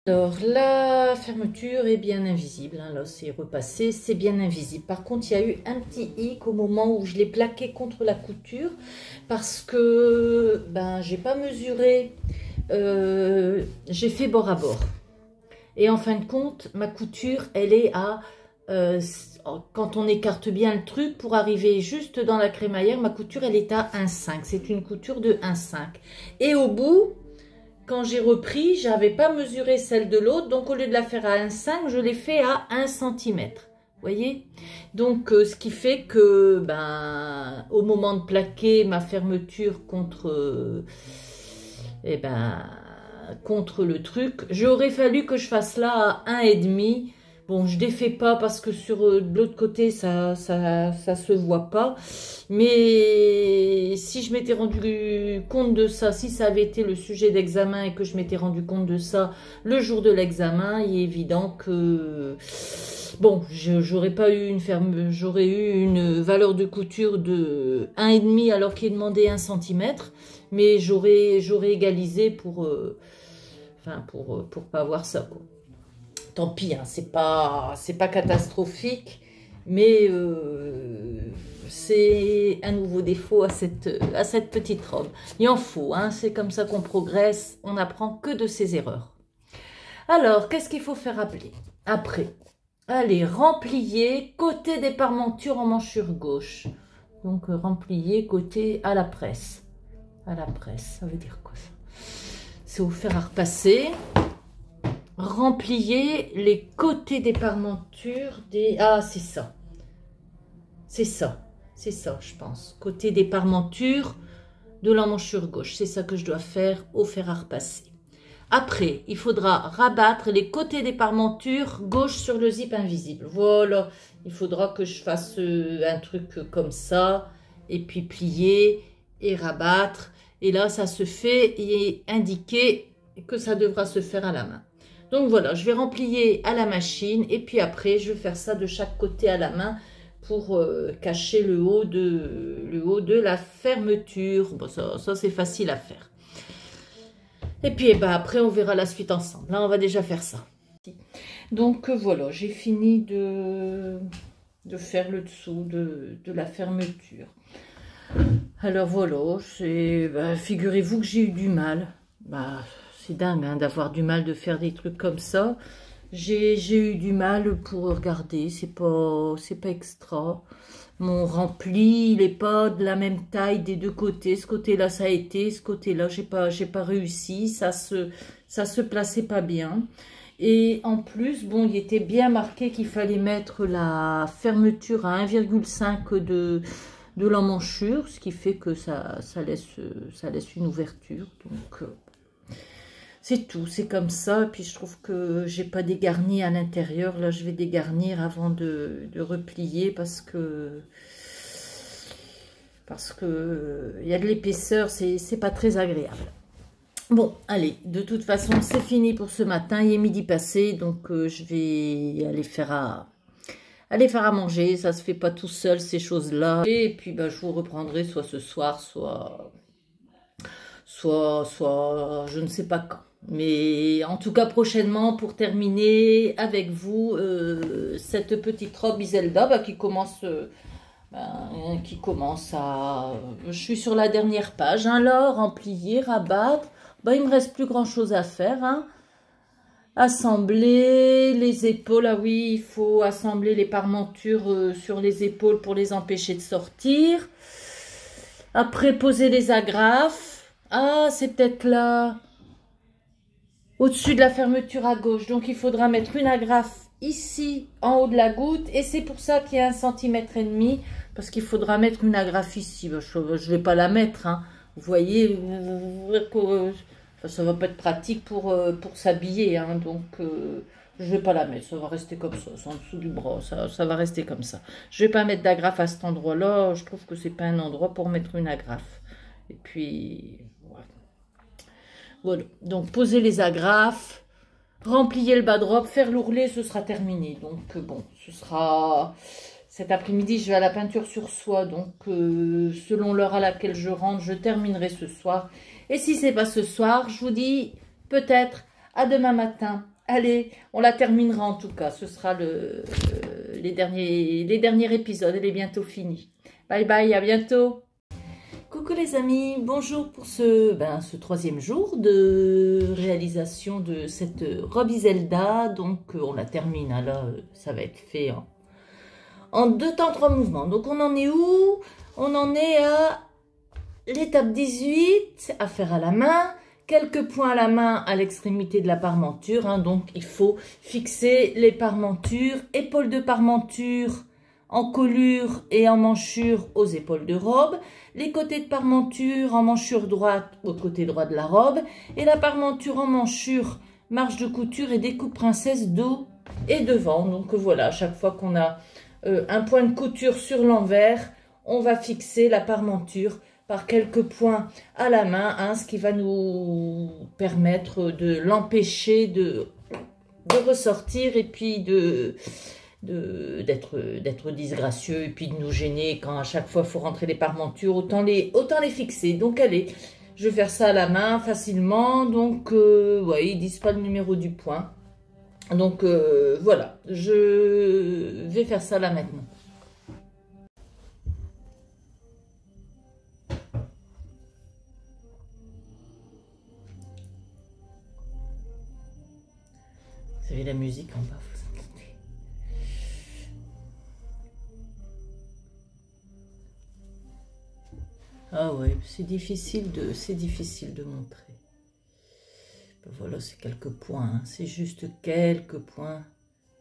Alors, la fermeture est bien invisible. Hein, là, c'est repassé, c'est bien invisible. Par contre, il y a eu un petit hic au moment où je l'ai plaqué contre la couture parce que j'ai pas mesuré. J'ai fait bord à bord. Et en fin de compte, ma couture, elle est à... quand on écarte bien le truc, pour arriver juste dans la crémaillère, ma couture, elle est à 1,5. C'est une couture de 1,5. Et au bout... Quand j'ai repris, je n'avais pas mesuré celle de l'autre, donc au lieu de la faire à 1,5, je l'ai fait à 1 cm. Vous voyez? Donc, ce qui fait que, au moment de plaquer ma fermeture contre, contre le truc, j'aurais fallu que je fasse là à 1,5. Bon, je défais pas parce que sur de l'autre côté, ça se voit pas. Mais si je m'étais rendu compte de ça, si ça avait été le sujet d'examen et que je m'étais rendu compte de ça le jour de l'examen, il est évident que... Bon, j'aurais eu une valeur de couture de 1,5 alors qu'il est demandé 1 cm. Mais j'aurais égalisé pour pas avoir ça, quoi. Tant pis, hein, c'est pas catastrophique, mais c'est un nouveau défaut à cette petite robe. Il en faut, hein, c'est comme ça qu'on progresse, on n'apprend que de ses erreurs. Alors, qu'est-ce qu'il faut faire après? Allez, remplier côté des parmentures en manchure gauche. Donc, remplier côté à la presse. À la presse, ça veut dire quoi ça? C'est vous faire à repasser. Remplier les côtés des parmentures des... Ah, c'est ça. C'est ça, je pense. Côté des parmentures de l'emmanchure gauche. C'est ça que je dois faire au fer à repasser. Après, il faudra rabattre les côtés des parmentures gauche sur le zip invisible. Voilà, il faudra que je fasse un truc comme ça. Et puis plier et rabattre. Et là, ça se fait et indiqué que ça devra se faire à la main. Donc voilà, je vais remplier à la machine et puis après, je vais faire ça de chaque côté à la main pour cacher le haut de la fermeture. Bon, ça c'est facile à faire. Et puis après, on verra la suite ensemble. Là, on va déjà faire ça. Donc voilà, j'ai fini de de faire le dessous de la fermeture. Alors voilà, figurez-vous que j'ai eu du mal. C'est dingue hein, d'avoir du mal de faire des trucs comme ça. J'ai eu du mal pour regarder, c'est pas extra. Mon rempli, il n'est pas de la même taille des deux côtés. Ce côté-là, ça a été, ce côté-là, j'ai pas réussi. Ça se plaçait pas bien. Et en plus, bon, il était bien marqué qu'il fallait mettre la fermeture à 1,5 de l'emmanchure, ce qui fait que ça laisse une ouverture. Donc, c'est tout, c'est comme ça. Puis je trouve que j'ai pas dégarni à l'intérieur. Là, je vais dégarnir avant de replier parce que il y a de l'épaisseur, c'est pas très agréable. Bon, allez, de toute façon, c'est fini pour ce matin. Il est midi passé, donc je vais aller faire à manger. Ça se fait pas tout seul, ces choses-là. Et puis, je vous reprendrai soit ce soir, soit je ne sais pas quand. Mais en tout cas, prochainement, pour terminer avec vous, cette petite robe Iselda qui commence à... Je suis sur la dernière page, hein, là, remplier, rabattre. Il me reste plus grand chose à faire, hein. Assembler les épaules, ah oui, il faut assembler les parmentures sur les épaules pour les empêcher de sortir. Après, poser les agrafes. Ah, c'est peut-être là, au-dessus de la fermeture à gauche. Donc, il faudra mettre une agrafe ici, en haut de la goutte. Et c'est pour ça qu'il y a 1,5 cm, parce qu'il faudra mettre une agrafe ici. Je ne vais pas la mettre, hein. Vous voyez, ça va pas être pratique pour s'habiller, hein, donc je vais pas la mettre, ça va rester comme ça, c'est en dessous du bras, ça va rester comme ça. Je vais pas mettre d'agrafe à cet endroit-là, je trouve que c'est pas un endroit pour mettre une agrafe. Et puis, voilà, donc poser les agrafes, remplier le bas de robe, faire l'ourlet, ce sera terminé. Donc bon, ce sera... Cet après-midi, je vais à la peinture sur soie, donc selon l'heure à laquelle je rentre, je terminerai ce soir. Et si c'est pas ce soir, je vous dis peut-être à demain matin. Allez, on la terminera en tout cas. Ce sera les derniers épisodes. Elle est bientôt finie. Bye bye, à bientôt. Coucou les amis, bonjour pour ce 3e jour de réalisation de cette robe Iselda. Donc on la termine, hein, là ça va être fait en 2 temps 3 mouvements. Donc on en est où? On en est à l'étape 18, à faire à la main. Quelques points à la main à l'extrémité de la parmenture. Hein, donc il faut fixer les parmentures. Épaules de parmenture en colure et en manchure aux épaules de robe. Les côtés de parmenture en manchure droite au côté droit de la robe. Et la parmenture en manchure, marge de couture et découpe princesse dos et devant. Donc voilà, à chaque fois qu'on a un point de couture sur l'envers, on va fixer la parmenture par quelques points à la main, hein, ce qui va nous permettre de l'empêcher de ressortir et puis d'être disgracieux et puis de nous gêner quand à chaque fois il faut rentrer les parmentures, autant les fixer. Donc allez, je vais faire ça à la main facilement. Donc ouais, ils disent pas le numéro du point. Donc voilà, je vais faire ça là maintenant. Vous avez la musique en bas, vous entendez. Ah ouais, c'est difficile de montrer. Voilà, c'est quelques points, hein. C'est juste quelques points.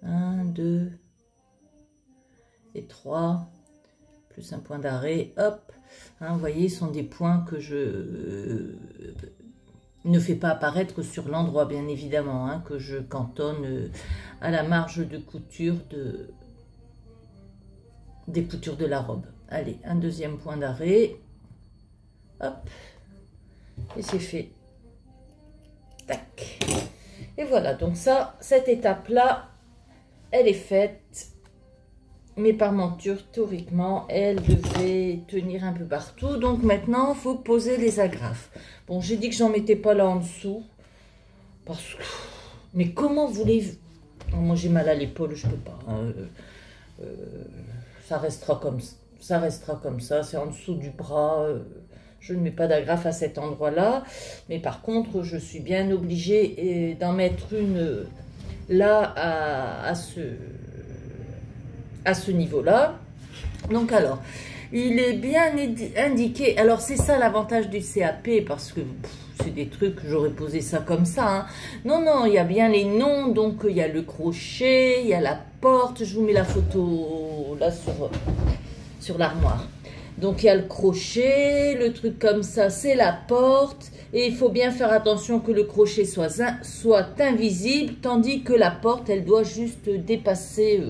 1, 2 et 3, plus un point d'arrêt, hop. Hein, vous voyez, ce sont des points que je ne fais pas apparaître sur l'endroit, bien évidemment, hein, que je cantonne à la marge de couture des coutures de la robe. Allez, un deuxième point d'arrêt, hop, et c'est fait. Tac. Et voilà, donc ça, cette étape-là, elle est faite. Mes parmentures, théoriquement, elles devaient tenir un peu partout. Donc maintenant, il faut poser les agrafes. Bon, j'ai dit que j'en mettais pas là en dessous. Parce que... Mais comment voulez-vous... Moi, j'ai mal à l'épaule, je peux pas. ça restera comme ça, c'est en dessous du bras. Je ne mets pas d'agrafe à cet endroit-là, mais par contre, je suis bien obligée d'en mettre une là à ce niveau-là. Donc alors, il est bien indiqué. Alors c'est ça l'avantage du CAP, parce que c'est des trucs, j'aurais posé ça comme ça. Hein. Non, non, il y a bien les noms, donc il y a le crochet, il y a la porte. Je vous mets la photo là sur l'armoire. Donc il y a le crochet, le truc comme ça, c'est la porte. Et il faut bien faire attention que le crochet soit invisible, tandis que la porte, elle doit juste dépasser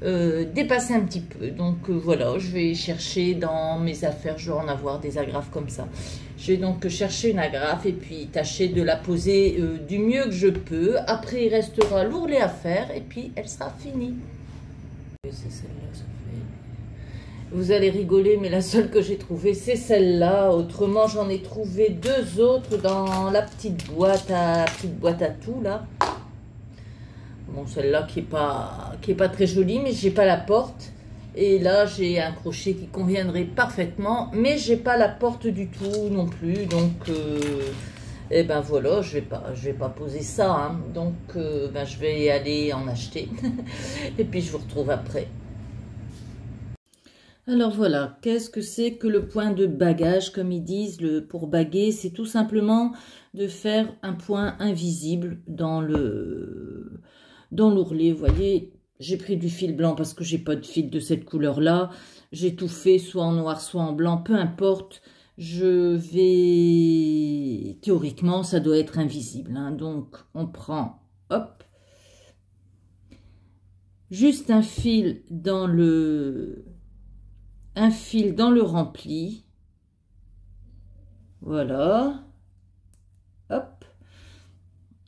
un petit peu. Donc voilà, je vais chercher dans mes affaires, je vais en avoir des agrafes comme ça. Je vais donc chercher une agrafe et puis tâcher de la poser du mieux que je peux. Après, il restera l'ourlet à faire et puis elle sera finie. C'est celle-là, ça fait... Vous allez rigoler, mais la seule que j'ai trouvée, c'est celle-là. Autrement, j'en ai trouvé deux autres dans la petite boîte à tout, là. Bon, celle-là qui est pas très jolie, mais j'ai pas la porte. Et là, j'ai un crochet qui conviendrait parfaitement, mais j'ai pas la porte du tout non plus. Donc, et ben voilà, je vais pas poser ça. Hein. Donc, ben, je vais aller en acheter. Et puis, je vous retrouve après. Alors voilà, qu'est-ce que c'est que le point de bagage, comme ils disent, pour baguer, c'est tout simplement de faire un point invisible dans l'ourlet. Vous voyez, j'ai pris du fil blanc parce que j'ai pas de fil de cette couleur-là. J'ai tout fait, soit en noir, soit en blanc, peu importe. Théoriquement, ça doit être invisible. Hein. Donc, on prend, hop, juste un fil dans le rempli. Voilà. Hop.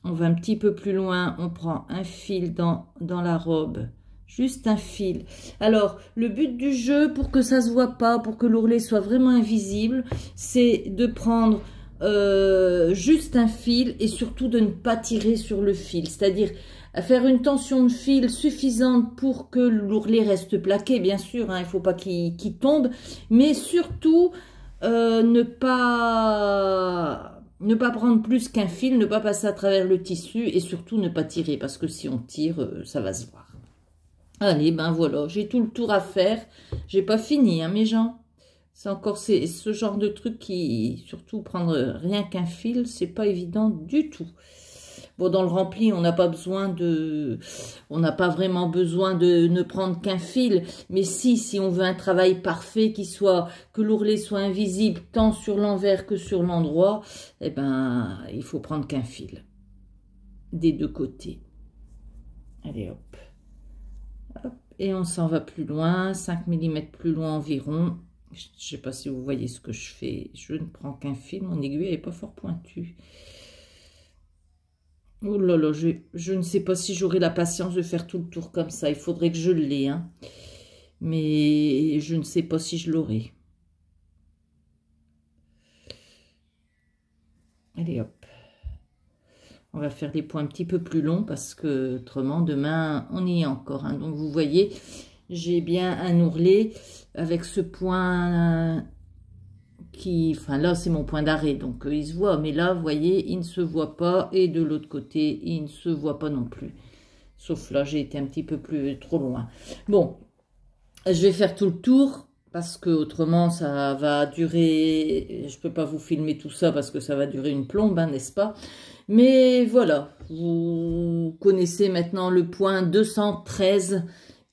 On va un petit peu plus loin. On prend un fil dans la robe. Juste un fil. Alors, le but du jeu, pour que ça se voit pas, pour que l'ourlet soit vraiment invisible, c'est de prendre juste un fil et surtout de ne pas tirer sur le fil. C'est-à-dire à faire une tension de fil suffisante pour que l'ourlet reste plaqué, bien sûr, hein, il ne faut pas qu'il tombe, mais surtout ne pas prendre plus qu'un fil, ne pas passer à travers le tissu et surtout ne pas tirer, parce que si on tire, ça va se voir. Allez, ben voilà, j'ai tout le tour à faire, j'ai pas fini, hein, mes gens. C'est encore ce genre de truc qui, surtout prendre rien qu'un fil, c'est pas évident du tout. Bon, dans le rempli, on n'a pas vraiment besoin de ne prendre qu'un fil. Mais si on veut un travail parfait, que l'ourlet soit invisible tant sur l'envers que sur l'endroit, eh ben, il faut prendre qu'un fil. Des deux côtés. Allez, hop. Hop. Et on s'en va plus loin, 5 mm plus loin environ. Je ne sais pas si vous voyez ce que je fais. Je ne prends qu'un fil, mon aiguille n'est pas fort pointue. Oh là là, je ne sais pas si j'aurai la patience de faire tout le tour comme ça. Il faudrait que je l'ai, hein. Mais je ne sais pas si je l'aurai. Allez, hop. On va faire des points un petit peu plus longs parce que autrement, demain, on y est encore. Hein. Donc, vous voyez, j'ai bien un ourlet avec ce point... Enfin là c'est mon point d'arrêt, donc il se voit, mais là vous voyez il ne se voit pas, et de l'autre côté il ne se voit pas non plus, sauf là j'ai été un petit peu trop loin. Bon, je vais faire tout le tour parce que autrement ça va durer, je peux pas vous filmer tout ça parce que ça va durer une plombe, hein, n'est-ce pas? Mais voilà, vous connaissez maintenant le point 213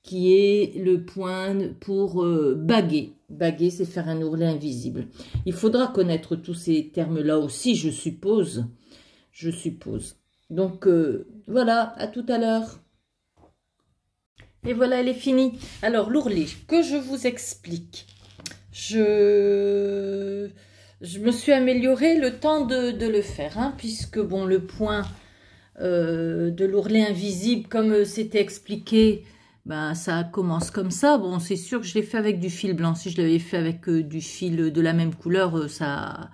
qui est le point pour baguer. Baguer, c'est faire un ourlet invisible. Il faudra connaître tous ces termes-là aussi, je suppose. Je suppose. Donc, voilà, à tout à l'heure. Et voilà, elle est finie. Alors, l'ourlet, que je vous explique. Je me suis améliorée le temps de le faire, hein, puisque, bon, le point de l'ourlet invisible, comme c'était expliqué... Ben, ça commence comme ça. Bon, c'est sûr que je l'ai fait avec du fil blanc. Si je l'avais fait avec du fil de la même couleur, ça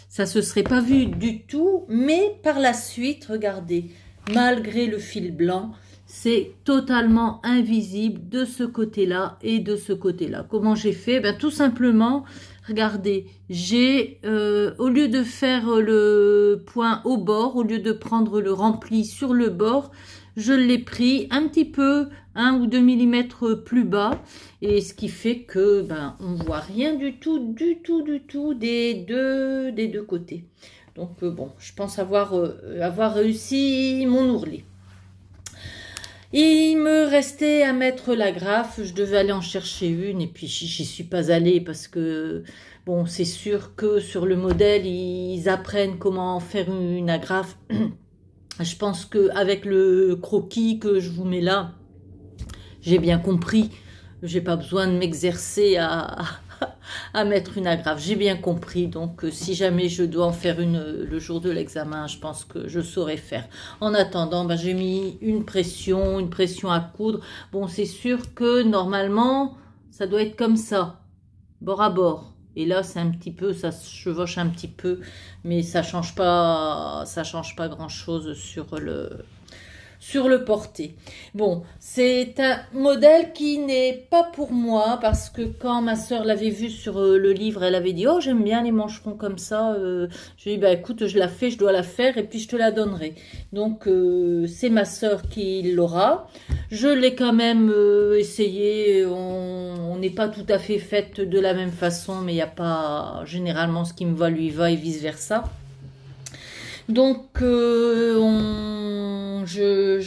se serait pas vu du tout. Mais par la suite, regardez, malgré le fil blanc, c'est totalement invisible de ce côté-là et de ce côté-là. Comment j'ai fait? Ben, tout simplement, regardez, j'ai, au lieu de faire le point au bord, au lieu de prendre le rempli sur le bord, je l'ai pris un petit peu, 1 ou 2 millimètres plus bas, et ce qui fait que ben on voit rien du tout des deux côtés. Donc bon, je pense avoir réussi mon ourlet. Il me restait à mettre l'agrafe, je devais aller en chercher une, et puis j'y suis pas allée parce que bon, c'est sûr que sur le modèle ils apprennent comment faire une agrafe. Je pense qu'avec le croquis que je vous mets là, j'ai bien compris. J'ai pas besoin de m'exercer à mettre une agrafe. J'ai bien compris. Donc, si jamais je dois en faire une le jour de l'examen, je pense que je saurais faire. En attendant, ben, j'ai mis une pression à coudre. Bon, c'est sûr que normalement, ça doit être comme ça, bord à bord. Et là, c'est un petit peu, ça se chevauche un petit peu, mais ça change pas grand-chose sur le porté. Bon, c'est un modèle qui n'est pas pour moi, parce que quand ma soeur l'avait vu sur le livre, elle avait dit « Oh, j'aime bien les mancherons comme ça. » Je lui ai dit « Bah écoute, je la fais, je dois la faire, et puis je te la donnerai. » Donc, c'est ma soeur qui l'aura. Je l'ai quand même essayé. On n'est pas tout à fait faites de la même façon, mais il n'y a pas... Généralement, ce qui me va lui va et vice-versa. Donc, je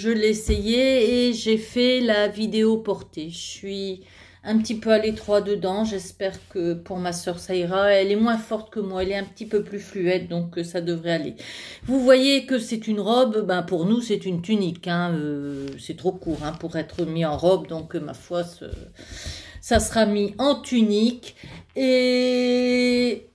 l'ai essayé et j'ai fait la vidéo portée. Je suis un petit peu à l'étroit dedans. J'espère que pour ma soeur, ça ira. Elle est moins forte que moi. Elle est un petit peu plus fluette, donc ça devrait aller. Vous voyez que c'est une robe. Ben, pour nous, c'est une tunique. Hein. C'est trop court hein, pour être mis en robe. Donc, ma foi, ça sera mis en tunique. Et...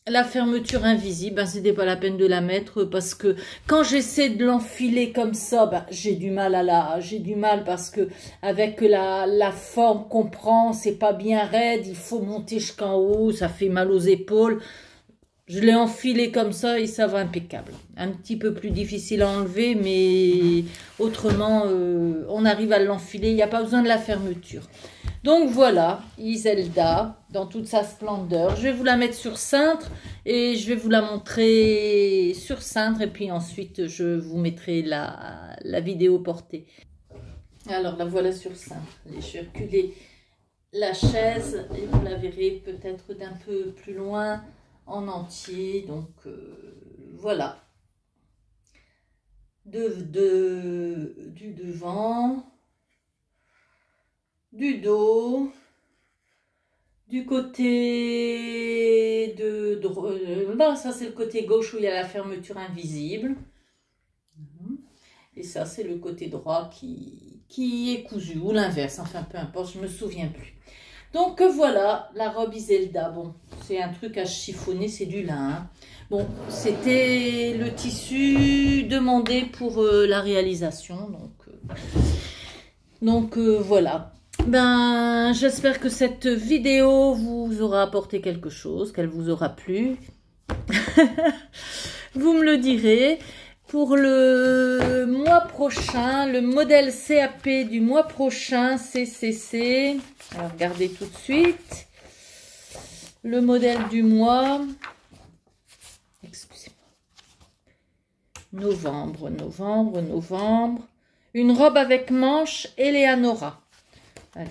la fermeture invisible, ben, c'était pas la peine de la mettre parce que quand j'essaie de l'enfiler comme ça, ben, j'ai du mal parce que avec la forme qu'on prend, c'est pas bien raide, il faut monter jusqu'en haut, ça fait mal aux épaules. Je l'ai enfilé comme ça et ça va impeccable. Un petit peu plus difficile à enlever, mais autrement, on arrive à l'enfiler, il n'y a pas besoin de la fermeture. Donc voilà, Iselda, dans toute sa splendeur. Je vais vous la mettre sur cintre et je vais vous la montrer sur cintre. Et puis ensuite, je vous mettrai la vidéo portée. Alors, la voilà sur cintre. Allez, je vais reculer la chaise et vous la verrez peut-être d'un peu plus loin en entier. Donc, voilà. Du devant... du dos, du côté de non, ça c'est le côté gauche où il y a la fermeture invisible, et ça c'est le côté droit qui est cousu, ou l'inverse, enfin peu importe, je me souviens plus. Donc voilà, la robe Iselda. Bon, c'est un truc à chiffonner, c'est du lin, hein. Bon, c'était le tissu demandé pour la réalisation, donc voilà. Ben, j'espère que cette vidéo vous aura apporté quelque chose, qu'elle vous aura plu. Vous me le direz. Pour le mois prochain, le modèle CAP du mois prochain, CCC. Alors, regardez tout de suite. Le modèle du mois. Excusez-moi. Novembre. Une robe avec manches Eleanora. Allez,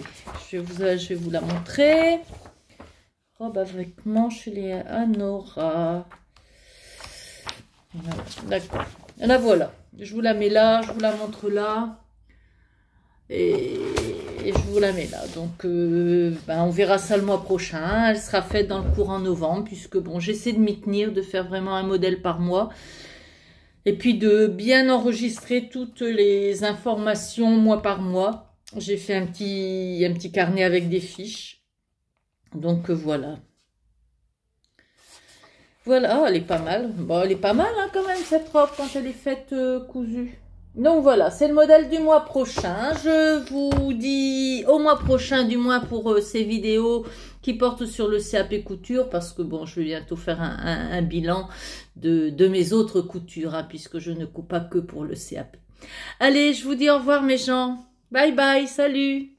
je vais vous la montrer. Robe avec manches Eleanora. D'accord. La voilà. Je vous la mets là, je vous la montre là. Et je vous la mets là. Donc, ben, on verra ça le mois prochain. Elle sera faite dans le courant novembre. Puisque, bon, j'essaie de m'y tenir, de faire vraiment un modèle par mois. Et puis, de bien enregistrer toutes les informations mois par mois. J'ai fait un petit carnet avec des fiches. Donc, voilà. Voilà, elle est pas mal. Bon, elle est pas mal hein, quand même cette robe quand elle est faite cousue. Donc voilà, c'est le modèle du mois prochain. Je vous dis au mois prochain du moins pour ces vidéos qui portent sur le CAP couture. Parce que bon, je vais bientôt faire un bilan de mes autres coutures. Hein, puisque je ne coupe pas que pour le CAP. Allez, je vous dis au revoir mes gens. Bye bye, salut.